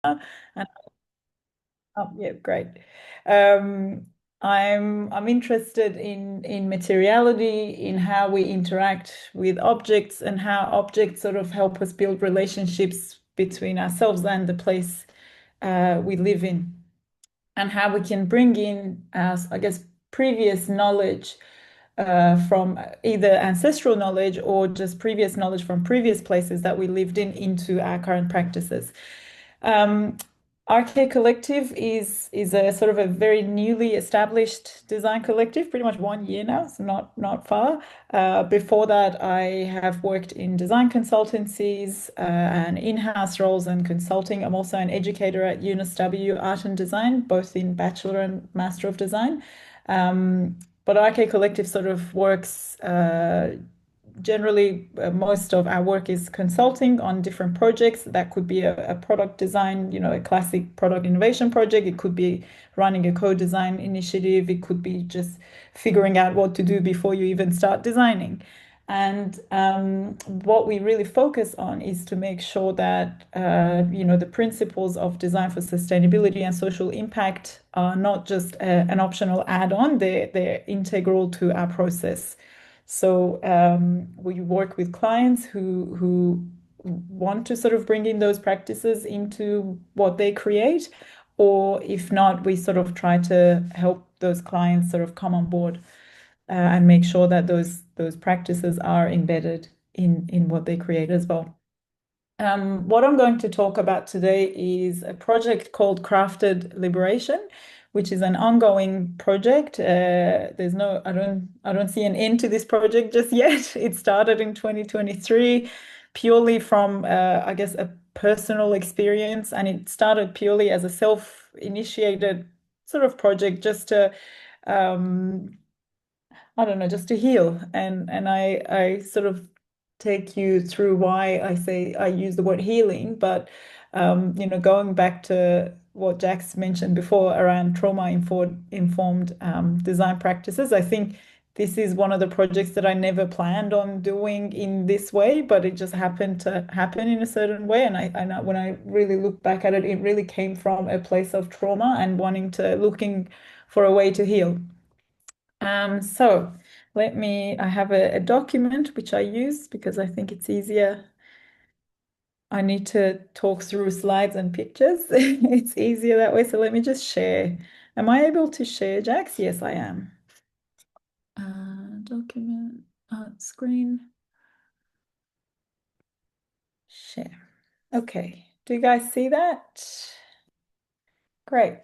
And yeah, great. Um, I'm interested in materiality, in how we interact with objects, and how objects sort of help us build relationships between ourselves and the place we live in, and how we can bring in, I guess, previous knowledge from either ancestral knowledge or just previous knowledge from previous places that we lived in into our current practices. Um, RK Collective is a sort of a very newly established design collective, pretty much 1 year now, so not far. Before that, I have worked in design consultancies and in-house roles and consulting. I'm also an educator at UNSW Art and Design, both in Bachelor and Master of Design. But RK Collective sort of works generally, most of our work is consulting on different projects. That could be a product design, a classic product innovation project. It could be running a co-design initiative. It could be just figuring out what to do before you even start designing. And what we really focus on is to make sure that the principles of design for sustainability and social impact are not just an optional add-on; they're integral to our process. So we work with clients who want to sort of bring in those practices into what they create, or if not, we sort of try to help those clients sort of come on board and make sure that those practices are embedded in what they create as well. What I'm going to talk about today is a project called Crafted Liberation, which is an ongoing project. I don't see an end to this project just yet. It started in 2023, purely from, I guess, a personal experience, and it started purely as a self-initiated sort of project, just to um, I don't know, just to heal. And I sort of take you through why I say I use the word healing, but going back to what Jax mentioned before around trauma informed design practices, I think this is one of the projects that I never planned on doing in this way, but it just happened to happen in a certain way. And I know when I really look back at it, it really came from a place of trauma and looking for a way to heal. So I have a document which I use because I think it's easier. I need to talk through slides and pictures. It's easier that way. So let me just share. Am I able to share, Jax? Yes, I am. Document, screen, share. Okay. Do you guys see that? Great.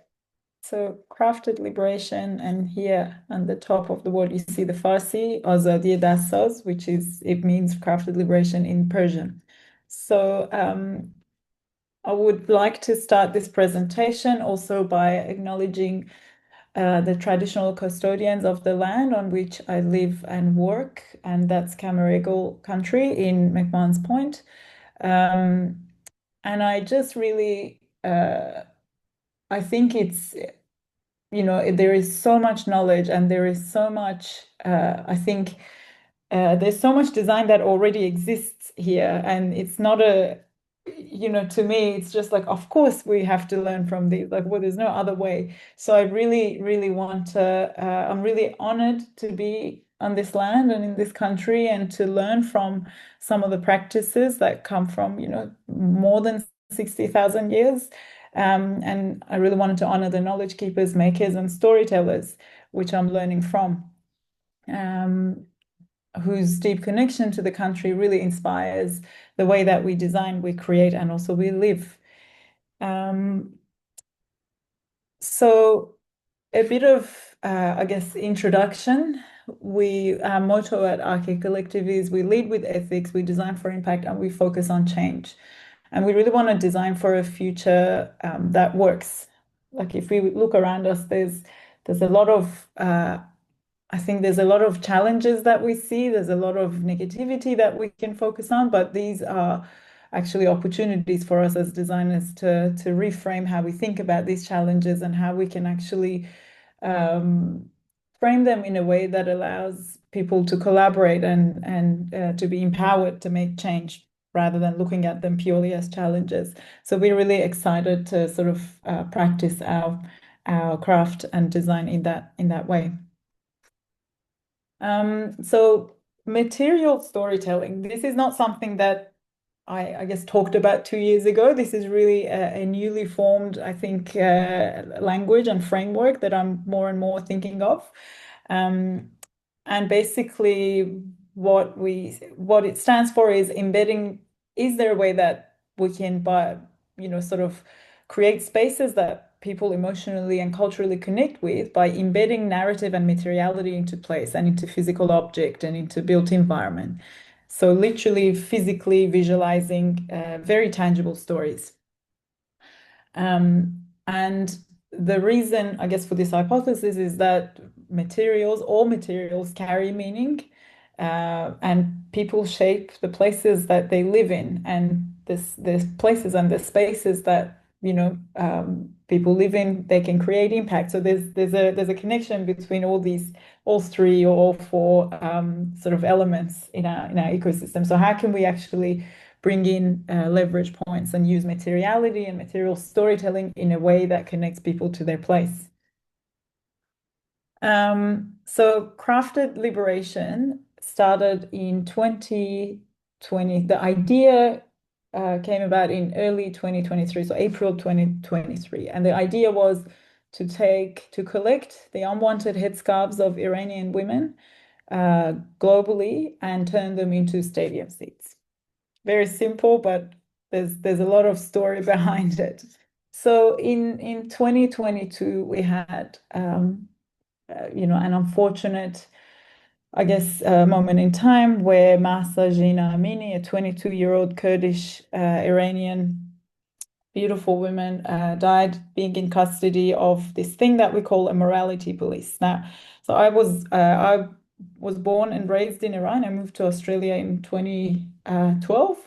So crafted liberation, and here on the top of the word you see the Farsi Azadiye Dasaz, which is it means crafted liberation in Persian. So I would like to start this presentation also by acknowledging the traditional custodians of the land on which I live and work, and that's Camaragal country in McMahon's Point. And I just really I think it's there is so much knowledge and there is so much, I think there's so much design that already exists here. And it's not to me, it's just like, of course, we have to learn from these. Like, well, there's no other way. So I really, really I'm really honored to be on this land and in this country and to learn from some of the practices that come from, more than 60,000 years. And I really wanted to honor the knowledge keepers, makers, and storytellers, which I'm learning from, um, whose deep connection to the country really inspires the way that we design, we create, and also we live. Um, so a bit of, I guess, introduction. Our motto at RK Collective is we lead with ethics, we design for impact, and we focus on change. And we really want to design for a future that works. Like if we look around us, there's a lot of I think there's a lot of challenges that we see. There's a lot of negativity that we can focus on, but these are actually opportunities for us as designers to reframe how we think about these challenges and how we can actually um, frame them in a way that allows people to collaborate and to be empowered to make change, rather than looking at them purely as challenges. So we're really excited to sort of practice our craft and design in that way. So material storytelling, this is not something that I guess talked about 2 years ago. This is really a newly formed, I think, language and framework that I'm more and more thinking of. Um, and basically, what it stands for is embedding. Is there a way that we can, by sort of create spaces that people emotionally and culturally connect with by embedding narrative and materiality into place and into physical object and into built environment? So literally physically visualizing very tangible stories. And the reason, I guess, for this hypothesis is that all materials carry meaning, and people shape the places that they live in, and this places and the spaces that people live in, they can create impact. So there's a connection between all three or all four sort of elements in our ecosystem. So how can we actually bring in leverage points and use materiality and material storytelling in a way that connects people to their place? So Crafted Liberation started in 2020. The idea came about in early 2023, so April 2023. And the idea was to collect the unwanted headscarves of Iranian women globally and turn them into stadium seats. Very simple, but there's a lot of story behind it. So in 2022, we had an unfortunate, I guess, moment in time where Mahsa Jina Amini, a 22-year-old Kurdish Iranian beautiful woman, died being in custody of this thing that we call a morality police. Now, so I was born and raised in Iran. I moved to Australia in 2012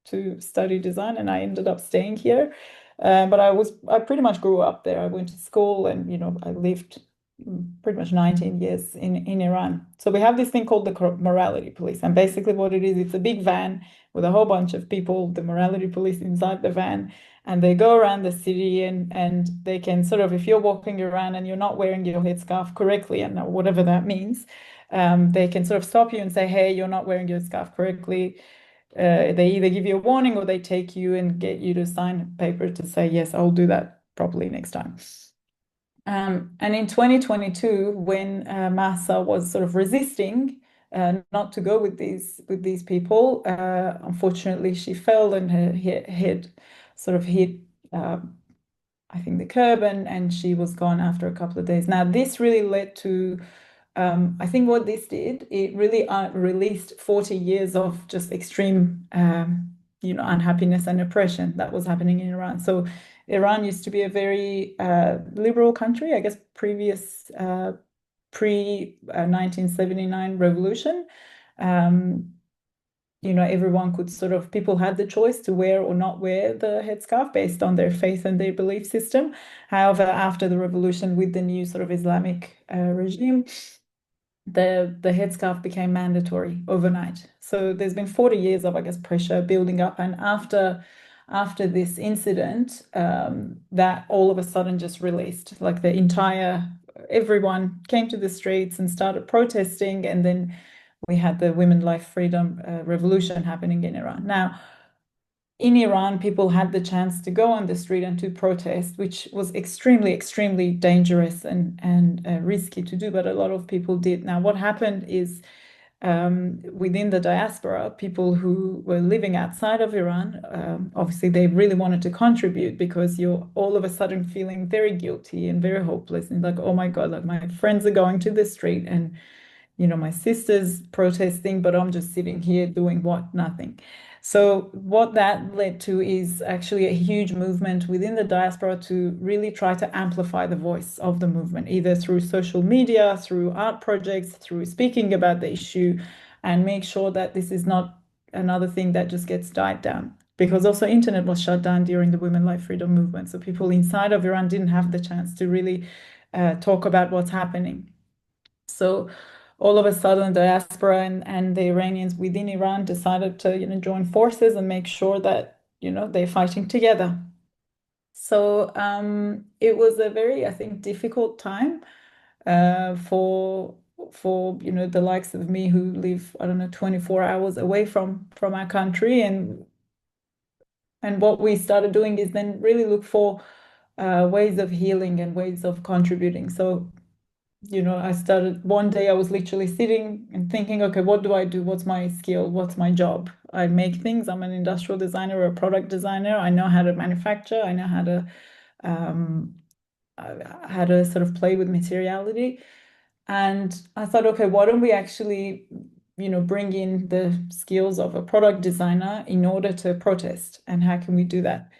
to study design, and I ended up staying here. But I pretty much grew up there. I went to school, and I lived pretty much 19 years in Iran. So we have this thing called the morality police, and basically what it is, it's a big van with a whole bunch of people, the morality police inside the van, and they go around the city, and they can sort of, if you're walking around and you're not wearing your headscarf correctly, and whatever that means, they can sort of stop you and say, hey, you're not wearing your scarf correctly. They either give you a warning or they take you and get you to sign a paper to say, yes, I'll do that properly next time. And in 2022, when Mahsa was sort of resisting not to go with these people, unfortunately, she fell and her head sort of hit, I think, the curb, and she was gone after a couple of days. Now, this really led to, I think what this did, it really released 40 years of just extreme, unhappiness and oppression that was happening in Iran. So Iran used to be a very liberal country, I guess, pre 1979 revolution. Everyone could people had the choice to wear or not wear the headscarf based on their faith and their belief system. However, after the revolution with the new sort of Islamic regime, the headscarf became mandatory overnight. So there's been 40 years of, I guess, pressure building up, and after this incident, that all of a sudden just released, like everyone came to the streets and started protesting, and then we had the Women Life Freedom revolution happening in Iran. Now, in Iran, people had the chance to go on the street and to protest, which was extremely, extremely dangerous and risky to do, but a lot of people did. Now, what happened is within the diaspora, people who were living outside of Iran, obviously they really wanted to contribute, because you're all of a sudden feeling very guilty and very hopeless, and like, oh my God, like my friends are going to the street, and my sister's protesting, but I'm just sitting here doing what? Nothing. So what that led to is actually a huge movement within the diaspora to really try to amplify the voice of the movement, either through social media, through art projects, through speaking about the issue, and make sure that this is not another thing that just gets died down. Because also internet was shut down during the Women Life Freedom movement. So people inside of Iran didn't have the chance to really talk about what's happening. So all of a sudden the diaspora and the Iranians within Iran decided to, join forces and make sure that, they're fighting together. So it was a very, I think, difficult time for the likes of me who live, I don't know, 24 hours away from our country. And what we started doing is then really look for ways of healing and ways of contributing. So, I started one day, I was literally sitting and thinking, okay, what do I do? What's my skill? What's my job? I make things. I'm an industrial designer or a product designer. I know how to manufacture. I know um, how to sort of play with materiality. And I thought, okay, why don't we actually, bring in the skills of a product designer in order to protest? And how can we do that?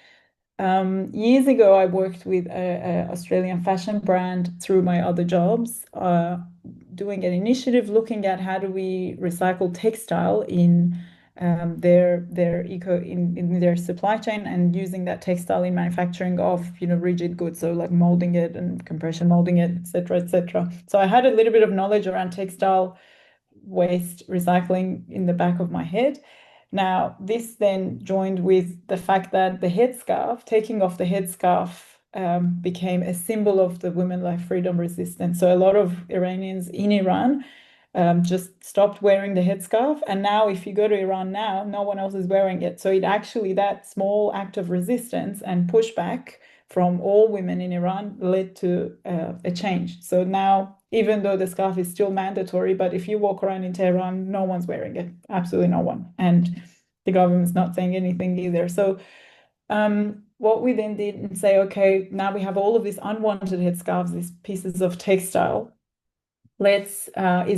Years ago, I worked with a Australian fashion brand through my other jobs, doing an initiative looking at how do we recycle textile in their in their supply chain and using that textile in manufacturing of rigid goods, so like molding it and compression molding it, etc., etc. So I had a little bit of knowledge around textile waste recycling in the back of my head. Now, this then joined with the fact that the headscarf, taking off the headscarf, became a symbol of the women life freedom resistance. So a lot of Iranians in Iran just stopped wearing the headscarf. And now, if you go to Iran now, no one else is wearing it. So it actually, that small act of resistance and pushback from all women in Iran led to a change. So now, even though the scarf is still mandatory, but if you walk around in Tehran, no one's wearing it, absolutely no one. And the government's not saying anything either. So what we then did and say, okay, now we have all of these unwanted headscarves, these pieces of textile. Is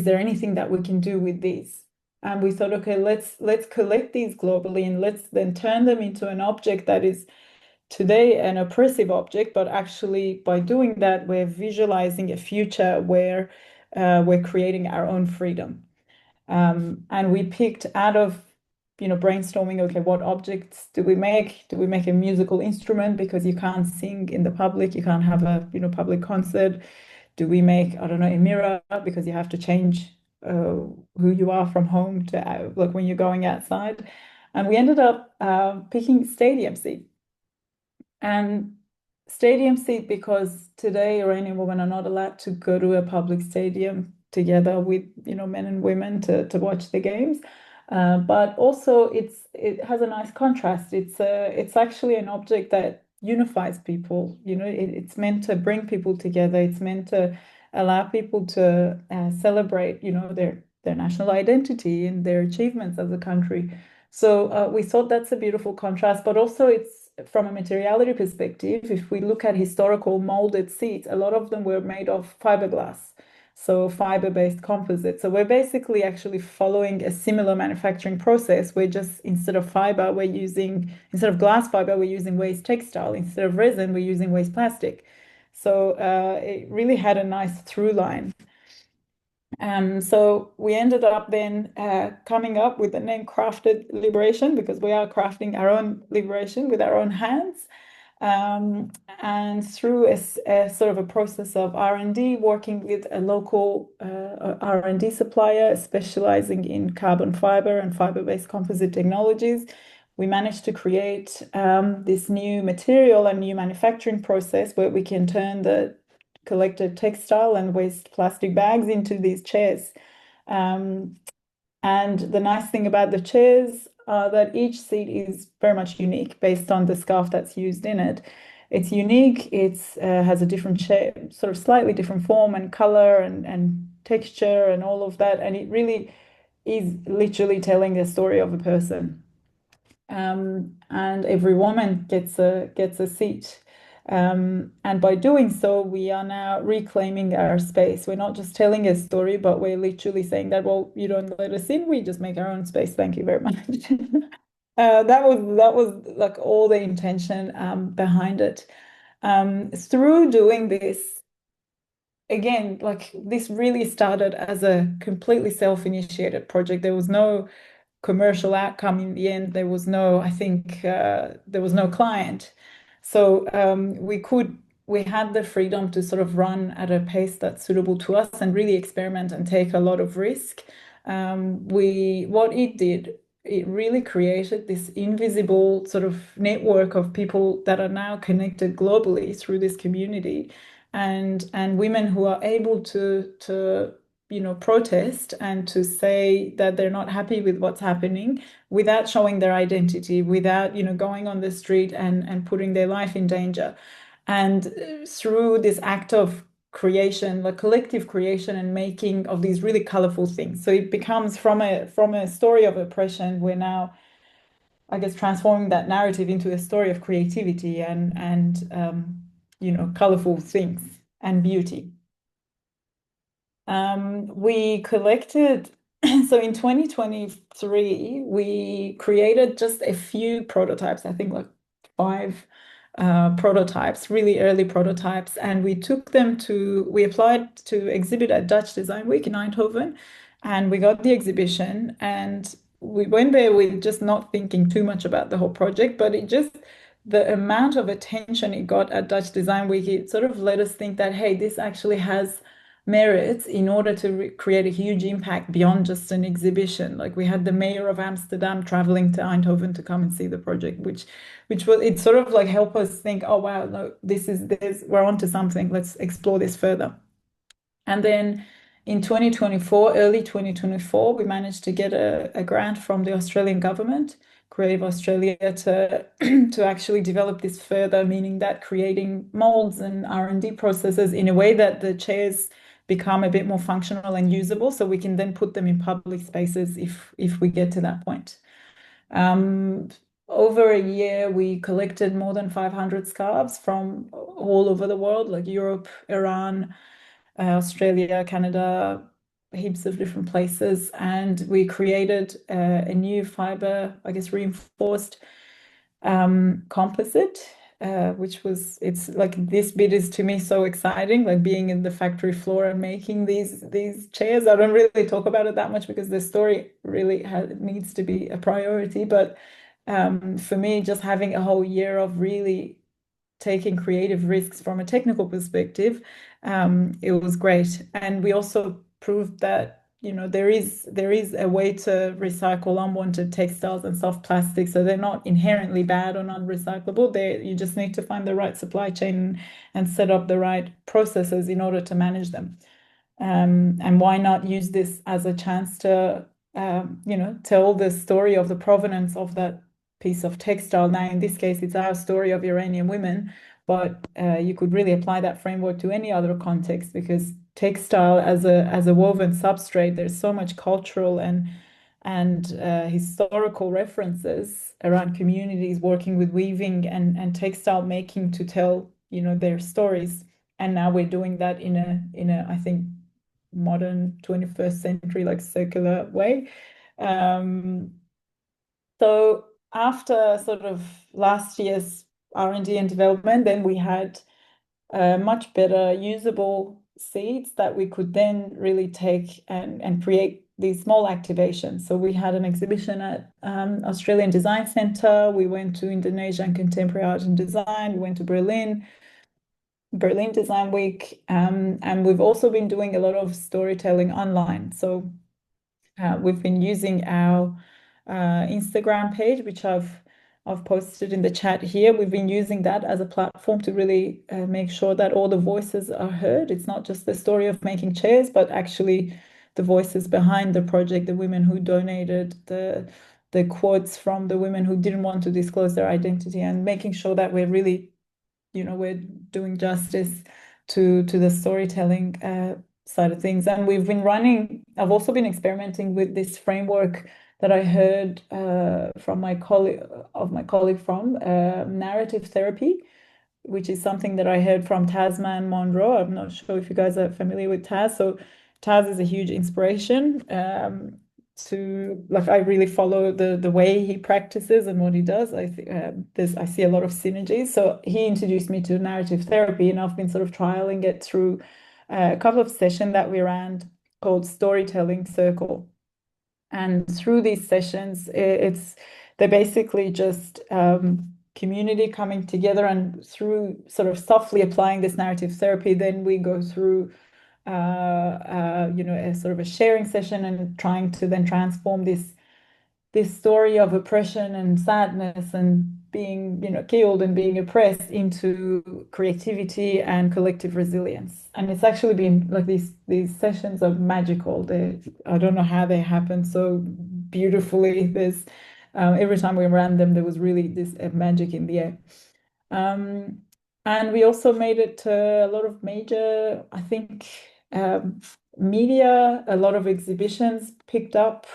there anything that we can do with these? And we thought, okay, let's collect these globally and let's then turn them into an object that is today an oppressive object, but actually by doing that, we're visualizing a future where we're creating our own freedom. And we picked out of, brainstorming, okay, what objects do we make? Do we make a musical instrument because you can't sing in the public, you can't have a, public concert? Do we make, I don't know, a mirror because you have to change who you are from home to like when you're going outside? And we ended up picking stadium seat. And stadium seat because today Iranian women are not allowed to go to a public stadium together with men and women to watch the games. But also it has a nice contrast. It's actually an object that unifies people. It's meant to bring people together. It's meant to allow people to celebrate their national identity and their achievements as a country. So we thought that's a beautiful contrast, but also it's from a materiality perspective, if we look at historical molded seats, a lot of them were made of fiberglass, so fiber-based composite. So we're basically actually following a similar manufacturing process. We're just, instead of glass fiber, we're using waste textile. Instead of resin, we're using waste plastic. So it really had a nice through line. So we ended up then coming up with the name Crafted Liberation because we are crafting our own liberation with our own hands. And through a sort of a process of R&D, working with a local R&D supplier specializing in carbon fiber and fiber-based composite technologies, we managed to create this new material and new manufacturing process where we can turn the collected textile and waste plastic bags into these chairs. And the nice thing about the chairs are that each seat is very much unique based on the scarf that's used in it. It's unique, it has a different shape, sort of slightly different form and color and texture and all of that. And it really is literally telling the story of a person. And every woman gets a seat. And by doing so, we are now reclaiming our space. We're not just telling a story, but we're literally saying that, well, you don't let us in, we just make our own space. Thank you very much. That was like all the intention behind it. Through doing this, again, like this really started as a completely self-initiated project. There was no commercial outcome in the end. There was no, I think, there was no client. So we could we had the freedom to sort of run at a pace that's suitable to us and really experiment and take a lot of risk. What it did, it really created this invisible sort of network of people that are now connected globally through this community, and women who are able to protest and to say that they're not happy with what's happening without showing their identity, without going on the street and putting their life in danger. And through this act of creation, like collective creation and making of these really colorful things. So it becomes from a story of oppression, we're now, I guess, transforming that narrative into a story of creativity and colorful things and beauty. We collected, so in 2023, we created just a few prototypes, I think like five prototypes, really early prototypes, and we applied to exhibit at Dutch Design Week in Eindhoven, and we got the exhibition, and we went there with just not thinking too much about the whole project, but the amount of attention it got at Dutch Design Week, it sort of let us think that, hey, this actually has merits in order to create a huge impact beyond just an exhibition. Like we had the mayor of Amsterdam traveling to Eindhoven to come and see the project, which was it sort of like helped us think, oh wow, no, we're onto something. Let's explore this further. And then in 2024, early 2024, we managed to get a grant from the Australian government, Creative Australia, to to actually develop this further, meaning that creating molds and R&D processes in a way that the chairs become a bit more functional and usable, so we can then put them in public spaces if we get to that point. Um, Over a year, we collected more than 500 scarves from all over the world, like Europe, Iran, Australia, Canada, heaps of different places. And we created a new fiber, I guess, reinforced composite, it's like this bit is to me so exciting, like being in the factory floor and making these chairs. I don't really talk about it that much because the story really needs to be a priority. But for me, just having a whole year of really taking creative risks from a technical perspective, it was great. And we also proved that, there is a way to recycle unwanted textiles and soft plastics, so they're not inherently bad or non-recyclable. You just need to find the right supply chain and set up the right processes in order to manage them. And why not use this as a chance to, tell the story of the provenance of that piece of textile. Now, in this case, it's our story of Iranian women, but you could really apply that framework to any other context because textile as a woven substrate, there's so much cultural and historical references around communities working with weaving and textile making to tell, their stories. And now we're doing that in a I think modern 21st century like circular way. So after sort of last year's R&D and development, then we had much better usable seeds that we could then really take and create these small activations. So we had an exhibition at Australian Design Centre. We went to Indonesian Contemporary Art and Design. We went to Berlin Design Week, and we've also been doing a lot of storytelling online. So we've been using our Instagram page, which I've posted in the chat here. We've been using that as a platform to really make sure that all the voices are heard. It's not just the story of making chairs, but actually the voices behind the project, the women who donated, the quotes from the women who didn't want to disclose their identity, and making sure that we're really, we're doing justice to the storytelling side of things. And I've also been experimenting with this framework that I heard from my colleague from narrative therapy, which is something that I heard from Tasman Monroe. I'm not sure if you guys are familiar with Taz. So Taz is a huge inspiration I really follow the way he practices and what he does. I see a lot of synergies. So he introduced me to narrative therapy, and I've been sort of trialing it through a couple of sessions that we ran called Storytelling Circle. And through these sessions, they basically just community coming together, and through sort of softly applying this narrative therapy, then we go through a sort of a sharing session and trying to then transform this story of oppression and sadness and being, killed and being oppressed into creativity and collective resilience. And it's actually been like these sessions are magical. I don't know how they happen so beautifully. There's every time we ran them, there was really this magic in the air. Um, and we also made it to a lot of major, I think, um, media, a lot of exhibitions picked up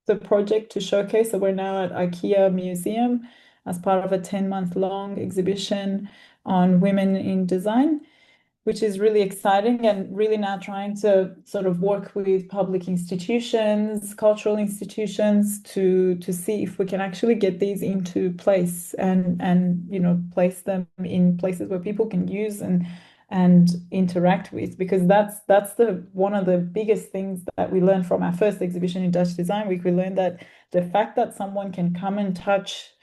the project to showcase. So we're now at IKEA Museum as part of a 10-month long exhibition on women in design, which is really exciting, and really now trying to sort of work with public institutions, cultural institutions to see if we can actually get these into place and place them in places where people can use and interact with, because that's the one of the biggest things that we learned from our first exhibition in Dutch Design Week. We learned that the fact that someone can come and touch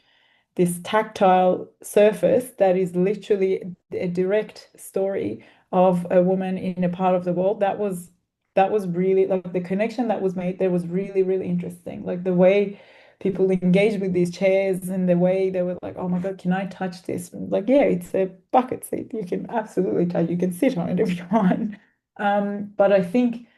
this tactile surface that is literally a direct story of a woman in a part of the world, that was really like the connection that was made there was really, really interesting. Like the way people engaged with these chairs and the way they were like, oh my God, can I touch this? Like, yeah, it's a bucket seat. You can absolutely touch, you can sit on it if you want. But I think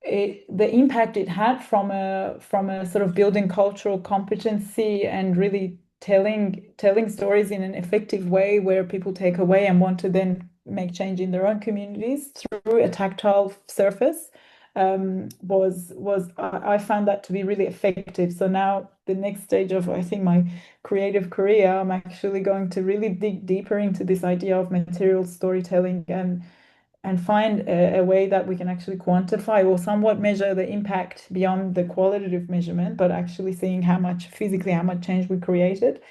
the impact it had from a sort of building cultural competency and really telling stories in an effective way where people take away and want to then make change in their own communities through a tactile surface was I found that to be really effective. So now the next stage of, I think, my creative career, I'm actually going to really dig deeper into this idea of material storytelling and find a way that we can actually quantify or somewhat measure the impact beyond the qualitative measurement, but actually seeing how much change we created.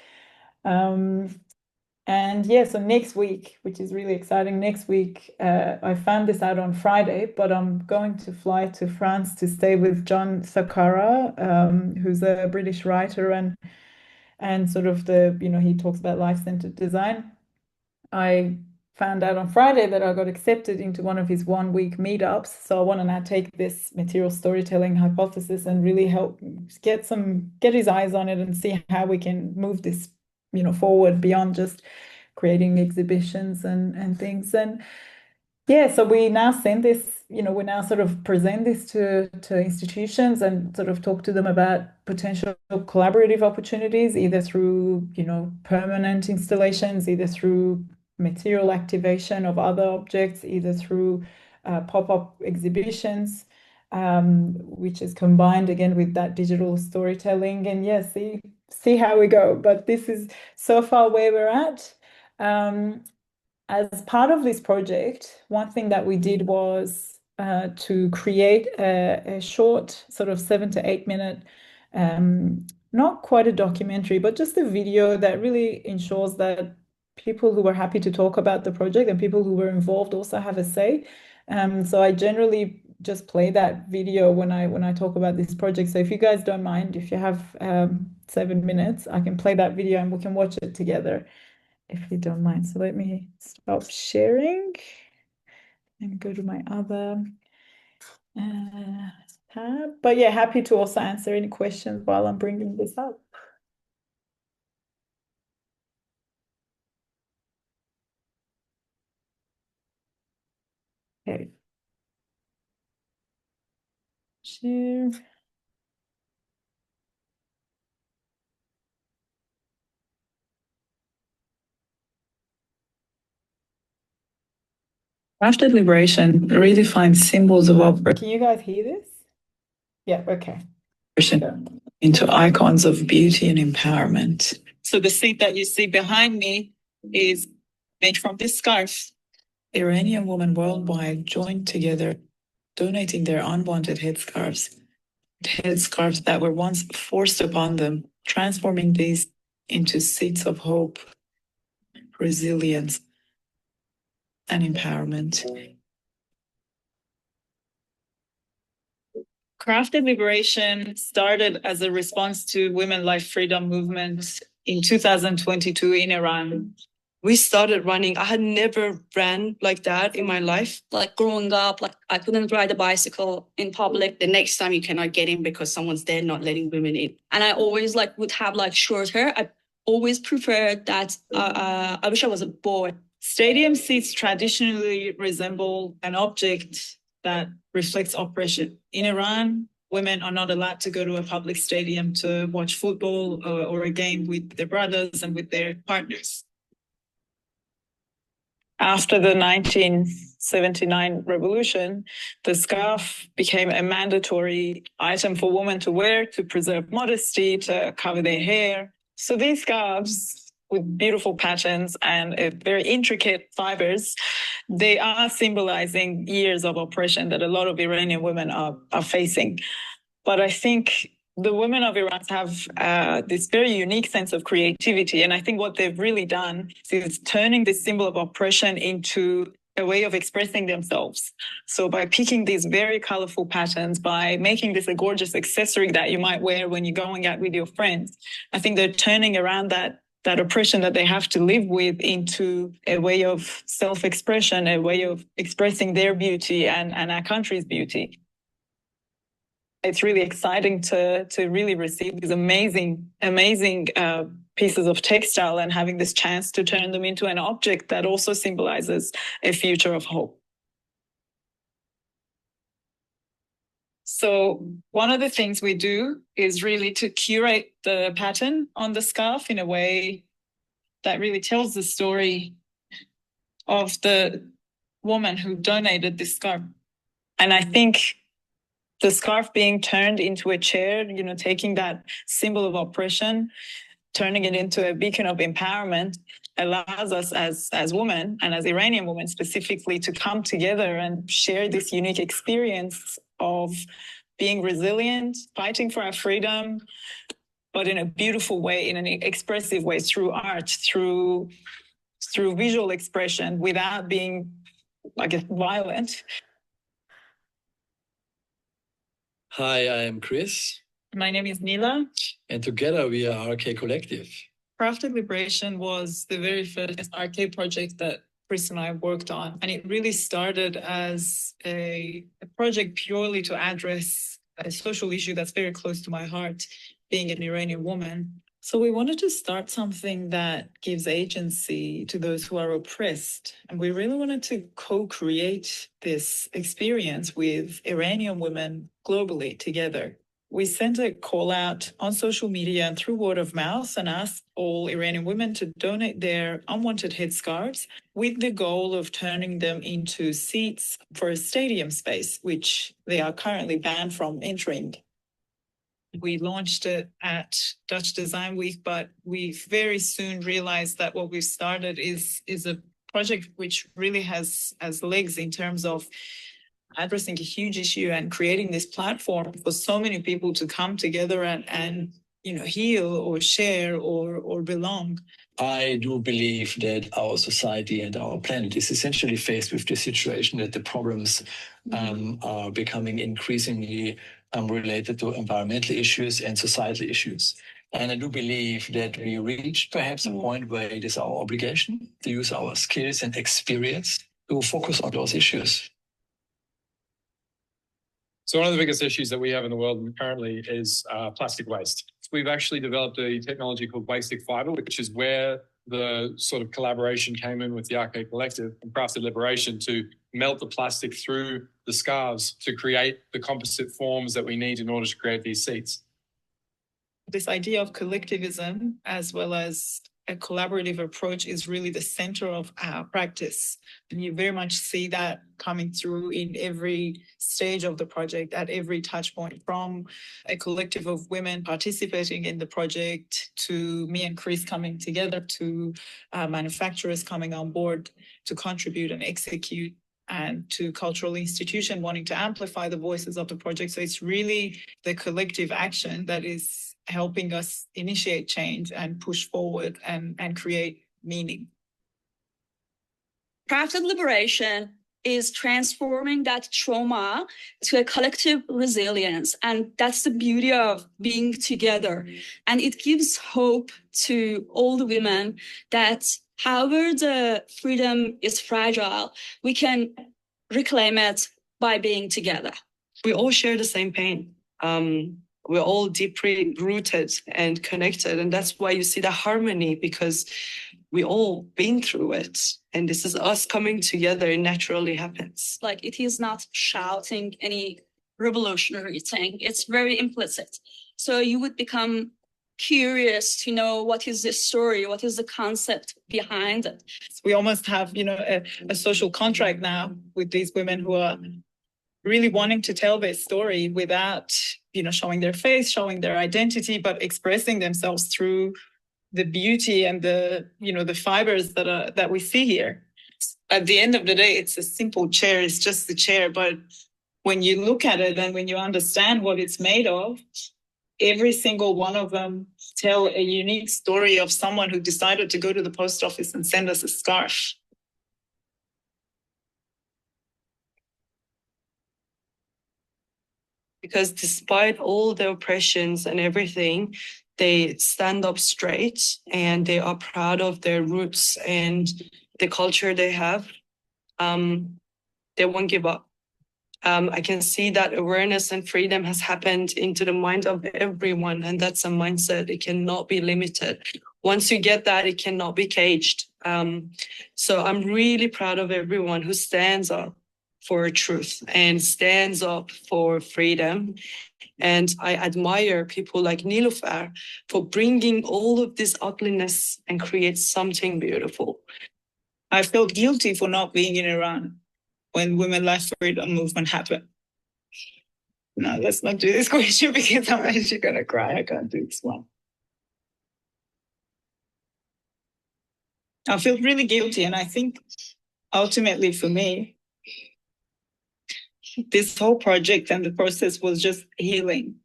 Um, and yeah, so next week, which is really exciting, next week, I found this out on Friday, but I'm going to fly to France to stay with John Sakara, who's a British writer and sort of he talks about life-centered design. I found out on Friday that I got accepted into one of his 1 week meetups. So I want to now take this material storytelling hypothesis and really help get his eyes on it and see how we can move this, forward beyond just creating exhibitions and things. And yeah, so we now send this, we now sort of present this to institutions and sort of talk to them about potential collaborative opportunities, either through, permanent installations, either through material activation of other objects, either through pop-up exhibitions, which is combined again with that digital storytelling. And yeah, see how we go. But this is so far where we're at. As part of this project, one thing that we did was to create a short, sort of 7 to 8 minute, not quite a documentary, but just a video that really ensures that people who were happy to talk about the project and people who were involved also have a say. So I generally just play that video when I talk about this project. So if you guys don't mind, if you have 7 minutes, I can play that video and we can watch it together, if you don't mind. So let me stop sharing and go to my other tab. But yeah, happy to also answer any questions while I'm bringing this up. Okay. Share. Crafted liberation redefines symbols of oppression. Can you guys hear this? Yeah, okay. Into icons of beauty and empowerment. So the seat that you see behind me is made from this scarf. Iranian women worldwide joined together, donating their unwanted headscarves that were once forced upon them, transforming these into seats of hope, resilience, and empowerment. Crafted liberation started as a response to women life freedom movement in 2022 in Iran. We started running. I had never ran like that in my life. Like growing up, like I couldn't ride a bicycle in public. The next time you cannot get in because someone's there not letting women in. And I always like would have like short hair. I always preferred that. I wish I was a boy. Stadium seats traditionally resemble an object that reflects oppression. In Iran, women are not allowed to go to a public stadium to watch football or a game with their brothers and with their partners. After the 1979 revolution, the scarf became a mandatory item for women to wear to preserve modesty, to cover their hair. So these scarves with beautiful patterns and very intricate fibers, they are symbolizing years of oppression that a lot of Iranian women are facing. But I think the women of Iran have this very unique sense of creativity. And I think what they've really done is turning this symbol of oppression into a way of expressing themselves. So by picking these very colorful patterns, by making this a gorgeous accessory that you might wear when you're going out with your friends, I think they're turning around that oppression that they have to live with into a way of self-expression, a way of expressing their beauty and our country's beauty. It's really exciting to really receive these amazing pieces of textile and having this chance to turn them into an object that also symbolizes a future of hope. So one of the things we do is really to curate the pattern on the scarf in a way that really tells the story of the woman who donated this scarf. And I think the scarf being turned into a chair, taking that symbol of oppression, turning it into a beacon of empowerment, allows us as women and as Iranian women specifically to come together and share this unique experience of being resilient, fighting for our freedom, but in a beautiful way, in an expressive way, through art, through visual expression, without being, I guess, violent. Hi, I am Chris. My name is Nila. And together we are RK Collective. Crafted Liberation was the very first RK project that Chris and I worked on. And it really started as a project purely to address a social issue that's very close to my heart, being an Iranian woman. So we wanted to start something that gives agency to those who are oppressed. And we really wanted to co-create this experience with Iranian women globally together. We sent a call out on social media and through word of mouth and asked all Iranian women to donate their unwanted headscarves with the goal of turning them into seats for a stadium space, which they are currently banned from entering. We launched it at Dutch Design Week, but we very soon realized that what we've started is a project which really has legs in terms of addressing a huge issue and creating this platform for so many people to come together and heal or share or belong. I do believe that our society and our planet is essentially faced with the situation that the problems are becoming increasingly related to environmental issues and societal issues. And I do believe that we reached perhaps a point where it is our obligation to use our skills and experience to focus on those issues. So one of the biggest issues that we have in the world currently is plastic waste. We've actually developed a technology called Wastic Fiber, which is where the sort of collaboration came in with the RK Collective and Crafted Liberation to melt the plastic through the scarves to create the composite forms that we need in order to create these seats. This idea of collectivism as well as a collaborative approach is really the center of our practice. And you very much see that coming through in every stage of the project, at every touch point, from a collective of women participating in the project to me and Chris coming together to manufacturers coming on board to contribute and execute, and to cultural institution wanting to amplify the voices of the project. So it's really the collective action that is helping us initiate change and push forward and create meaning. Crafted Liberation is transforming that trauma to a collective resilience. And that's the beauty of being together. And it gives hope to all the women that however the freedom is fragile, we can reclaim it by being together. We all share the same pain. We're all deeply rooted and connected. And that's why you see the harmony, because we all been through it. And this is us coming together. It naturally happens. Like, it is not shouting any revolutionary thing. It's very implicit. So you would become curious to know what is this story, what is the concept behind it. We almost have, a social contract now with these women who are really wanting to tell their story without, showing their face, showing their identity, but expressing themselves through the beauty and the fibers that we see here. At the end of the day, it's a simple chair. It's just the chair. But when you look at it and when you understand what it's made of, every single one of them tell a unique story of someone who decided to go to the post office and send us a scarf. Because despite all the oppressions and everything, they stand up straight and they are proud of their roots and the culture they have. They won't give up. I can see that awareness and freedom has happened into the mind of everyone, and that's a mindset. It cannot be limited. Once you get that, it cannot be caged. So I'm really proud of everyone who stands up for truth and stands up for freedom. And I admire people like Niloufar for bringing all of this ugliness and create something beautiful. I felt guilty for not being in Iran when Women Life Freedom movement happened. No, let's not do this question because I'm actually going to cry. I can't do this one. I feel really guilty. And I think ultimately for me, this whole project and the process was just healing.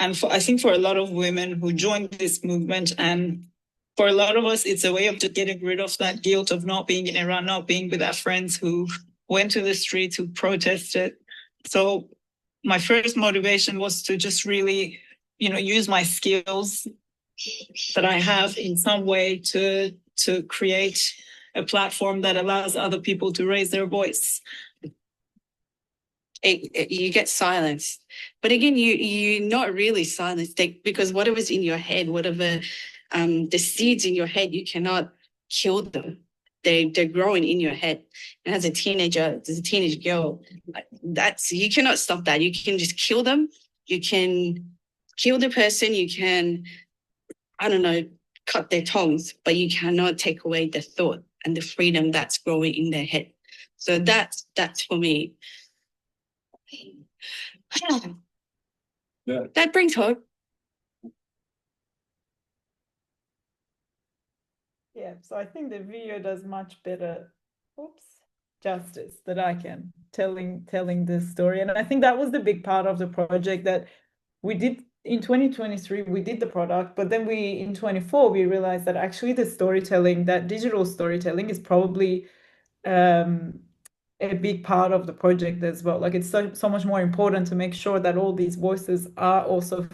And I think for a lot of women who joined this movement, and for a lot of us, it's a way of just getting rid of that guilt of not being in Iran, not being with our friends who went to the streets, who protested. So my first motivation was to just really, use my skills that I have in some way to create a platform that allows other people to raise their voice. You get silenced, but again, you're not really silenced, because whatever's in your head, whatever the seeds in your head, you cannot kill them. They're growing in your head. And as a teenage girl, you cannot stop that. You can just kill them. You can kill the person. You can, I don't know, cut their tongues, but you cannot take away the thought and the freedom that's growing in their head. So that's for me. Yeah. That brings hope. Yeah, so I think the video does much better justice that I can telling this story. And I think that was the big part of the project that we did in 2023. We did the product, but then in 24 we realized that actually the storytelling, that digital storytelling, is probably a big part of the project as well. Like, it's so much more important to make sure that all these voices are also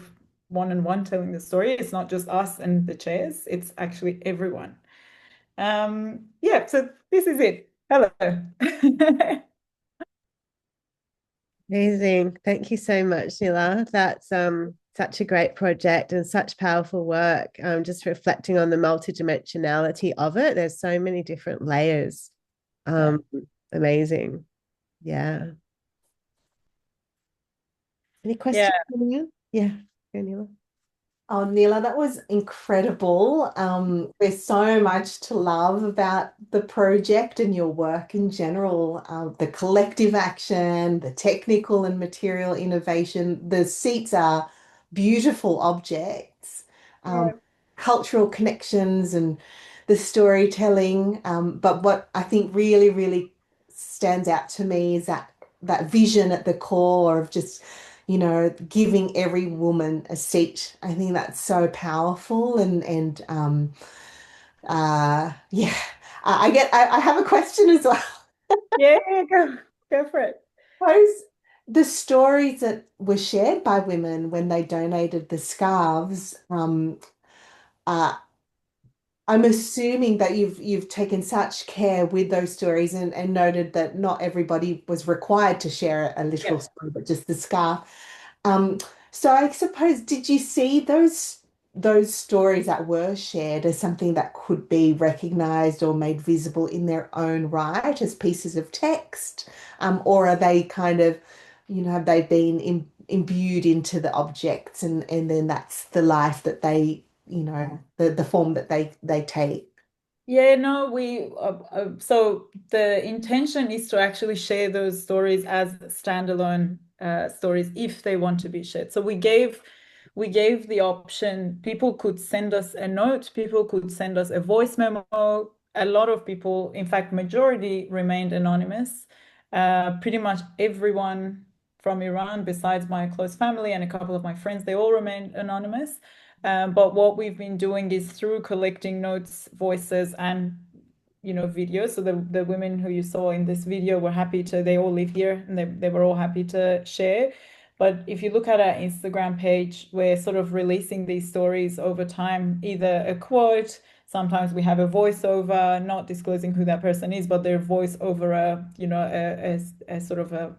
one-on-one telling the story. It's not just us and the chairs, it's actually everyone. Yeah, so this is it. Hello. Amazing. Thank you so much, Nila. That's such a great project and such powerful work. Just reflecting on the multidimensionality of it. There's so many different layers. Amazing. Yeah. Any questions? Yeah. Go, Nila. Oh, Nila, that was incredible. There's so much to love about the project and your work in general. The collective action, the technical and material innovation. The seats are beautiful objects, cultural connections and the storytelling. But what I think really, really stands out to me is that vision at the core of just giving every woman a seat. I think that's so powerful yeah. I have a question as well. Yeah, go for it. Those the stories that were shared by women when they donated the scarves, uh, I'm assuming that you've taken such care with those stories and noted that not everybody was required to share a literal Yeah. story, but just the scarf. Um, so I suppose, did you see those stories that were shared as something that could be recognized or made visible in their own right as pieces of text? Or are they kind of, have they been imbued into the objects and then that's the life that they, the form that they take? Yeah, no, so the intention is to actually share those stories as standalone stories if they want to be shared. So we gave the option. People could send us a note, people could send us a voice memo. A lot of people, in fact, majority remained anonymous. Pretty much everyone from Iran, besides my close family and a couple of my friends, they all remained anonymous. But what we've been doing is through collecting notes, voices, and videos. So the women who you saw in this video were happy to. They all live here, and they were all happy to share. But if you look at our Instagram page, we're sort of releasing these stories over time, either a quote. Sometimes we have a voiceover, not disclosing who that person is, but their voice over a sort of a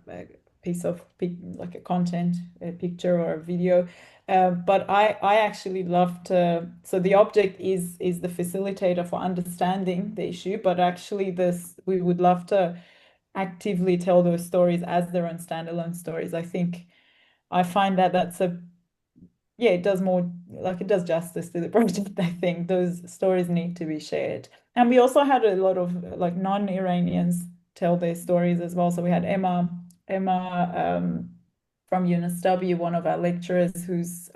piece of like a content, a picture or a video. But I actually love to. So the object is the facilitator for understanding the issue, but actually this we would love to actively tell those stories as their own standalone stories. I find that that's a yeah, it does more like it does justice to the project. I think those stories need to be shared. And we also had a lot of like non-Iranians tell their stories as well. So we had Emma from UNSW, one of our lecturers, who's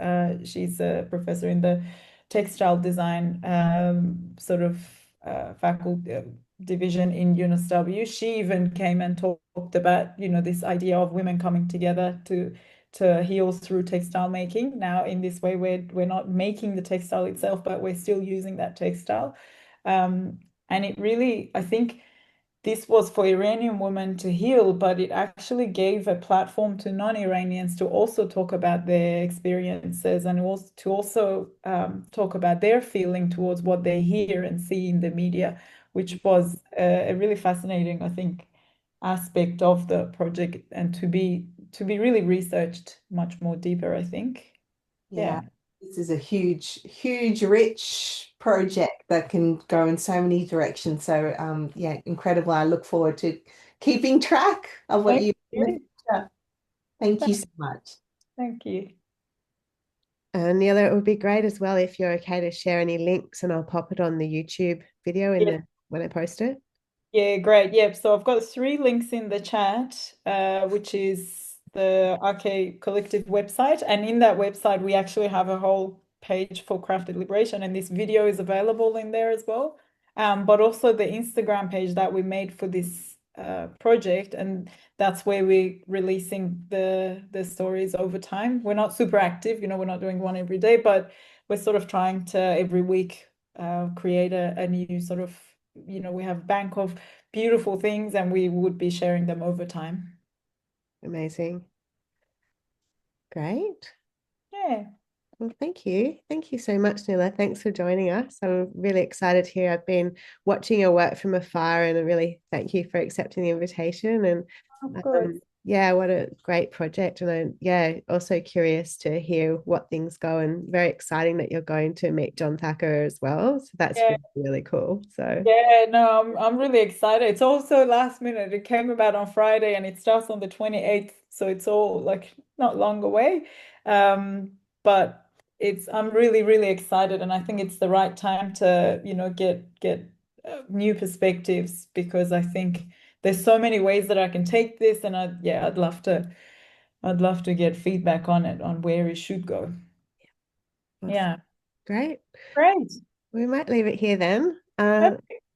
she's a professor in the textile design sort of faculty division in UNSW. She even came and talked about, this idea of women coming together to heal through textile making. Now, in this way, we're not making the textile itself, but we're still using that textile. And it really, I think this was for Iranian women to heal, but it actually gave a platform to non-Iranians to also talk about their experiences and also to also talk about their feeling towards what they hear and see in the media, which was a really fascinating, I think, aspect of the project and to be really researched much more deeper, I think. Yeah, Yeah. this is a huge, huge, rich project that can go in so many directions. So, yeah, incredible. I look forward to keeping track of what Thank you do in the you. future. Thank you so much. Thank you. And Nila, it would be great as well if you're okay to share any links, and I'll pop it on the YouTube video Yeah. when I post it. Yeah, great. Yep. So I've got 3 links in the chat, which is the RK Collective website. And in that website, we actually have a whole page for Crafted Liberation, and this video is available in there as well. But also the Instagram page that we made for this project, and that's where we're releasing the stories over time. We're not super active, we're not doing one every day, but we're sort of trying to every week create a new sort of, we have a bank of beautiful things and we would be sharing them over time. Amazing. Great. Yeah. Well, thank you. Thank you so much, Nila. Thanks for joining us. I'm really excited here. I've been watching your work from afar, and I really thank you for accepting the invitation. And Of course. yeah, what a great project. And also curious to hear what things go, and very exciting that you're going to meet John Thacker as well. So that's Yeah. really, really cool. So Yeah, no, I'm really excited. It's also last minute. It came about on Friday and it starts on the 28th, so it's all like not long away. But I'm really, really excited, and I think it's the right time to, get new perspectives, because I think there's so many ways that I can take this, and I'd love to get feedback on it, on where it should go. awesome. Yeah. Great. Great. We might leave it here then.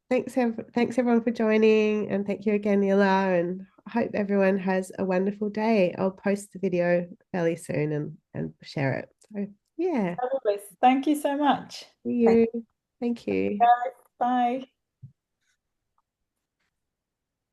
Thanks everyone for joining, and thank you again, Nila, and I hope everyone has a wonderful day. I'll post the video fairly soon and share it. So yeah, Thank you so much. see you. Thank you. Bye.